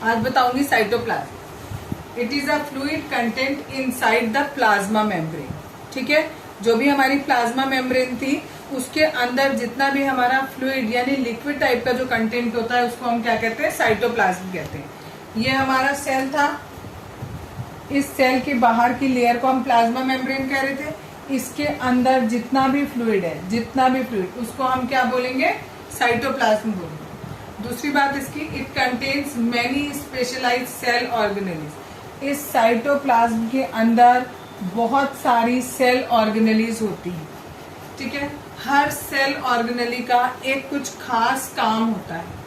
आज बताऊंगी cytoplasm. It is a fluid content inside the plasma membrane. ठीक है, जो भी हमारी प्लाज्मा मेम्ब्रेन थी उसके अंदर जितना भी हमारा फ्लूइड यानी लिक्विड टाइप का जो कंटेंट होता है उसको हम क्या कहते हैं, साइटोप्लाज्म कहते हैं। ये हमारा सेल था, इस सेल के बाहर की लेयर को हम प्लाज्मा मेम्ब्रेन कह रहे थे। इसके अंदर जितना भी फ्लूइड है, जितना भी फ्लूइड, उसको हम क्या बोलेंगे, साइटोप्लाज्म बोलेंगे। दूसरी बात इसकी, it contains many specialized cell organelles. इस साइटोप्लाज्म के अंदर बहुत सारी सेल ऑर्गेनेलीज होती हैं। ठीक है, हर सेल ऑर्गेनेली का एक कुछ खास काम होता है।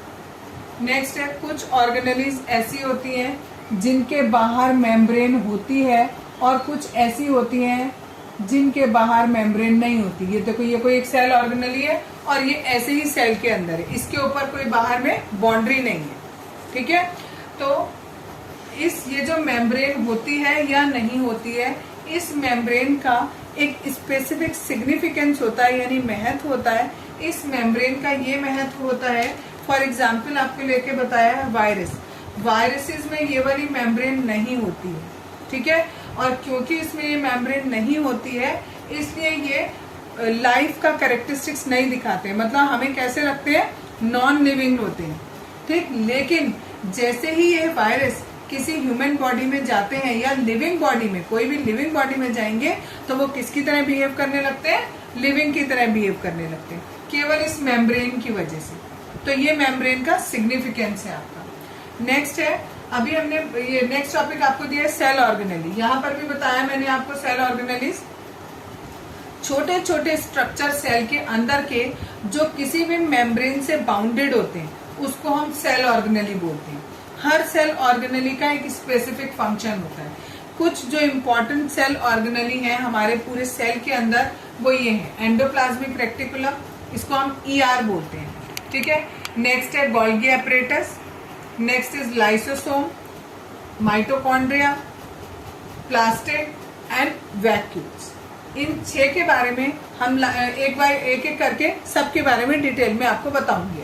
नेक्स्ट है, कुछ ऑर्गेनेलीज ऐसी होती हैं जिनके बाहर मेम्ब्रेन होती है और कुछ ऐसी होती हैं जिनके बाहर मेम्ब्रेन नहीं होती। ये देखो, ये कोई एक सेल ऑर्गेनेली है और ये ऐसे ही सेल के अंदर है, इसके ऊपर कोई बाहर में बाउंड्री नहीं है। ठीक है, तो ये जो मेम्ब्रेन होती है या नहीं होती है, इस मेम्ब्रेन का एक स्पेसिफिक सिग्निफिकेंस होता है, यानी महत्व होता है। इस मेम्ब्रेन का ये महत्व होता है, फॉर एग्जाम्पल आपको लेके बताया है वायरस। वायरसेस में ये वाली मेम्ब्रेन नहीं होती है। ठीक है, और क्योंकि इसमें ये मेम्ब्रेन नहीं होती है इसलिए ये लाइफ का कैरेक्टरिस्टिक्स नहीं दिखाते, मतलब हमें कैसे लगते हैं, नॉन लिविंग होते हैं। ठीक, लेकिन जैसे ही ये वायरस किसी ह्यूमन बॉडी में जाते हैं या लिविंग बॉडी में, कोई भी लिविंग बॉडी में जाएंगे तो वो किसकी तरह बिहेव करने लगते हैं, लिविंग की तरह बिहेव करने लगते हैं, केवल इस मेम्ब्रेन की वजह से। तो ये मेम्ब्रेन का सिग्निफिकेंस है आपका। नेक्स्ट है, अभी हमने ये नेक्स्ट टॉपिक आपको दिया है सेल ऑर्गेनेली। यहाँ पर भी बताया मैंने आपको सेल ऑर्गेनेलीज छोटे छोटे स्ट्रक्चर सेल के अंदर के जो किसी भी मेम्ब्रेन से बाउंडेड होते हैं उसको हम सेल ऑर्गेनेली बोलते हैं। हर सेल ऑर्गेनेली का एक स्पेसिफिक फंक्शन होता है। कुछ जो इम्पोर्टेंट सेल ऑर्गेनेली हैं हमारे पूरे सेल के अंदर वो ये है, एंडोप्लाज्मिक रेक्टिकुलम, इसको हम ER बोलते हैं। ठीक है, नेक्स्ट है Golgi apparatus, next is lysosome, mitochondria, plastid and vacuoles. इन 6 के बारे में हम एक बार एक एक करके सबके बारे में डिटेल में आपको बताऊंगी।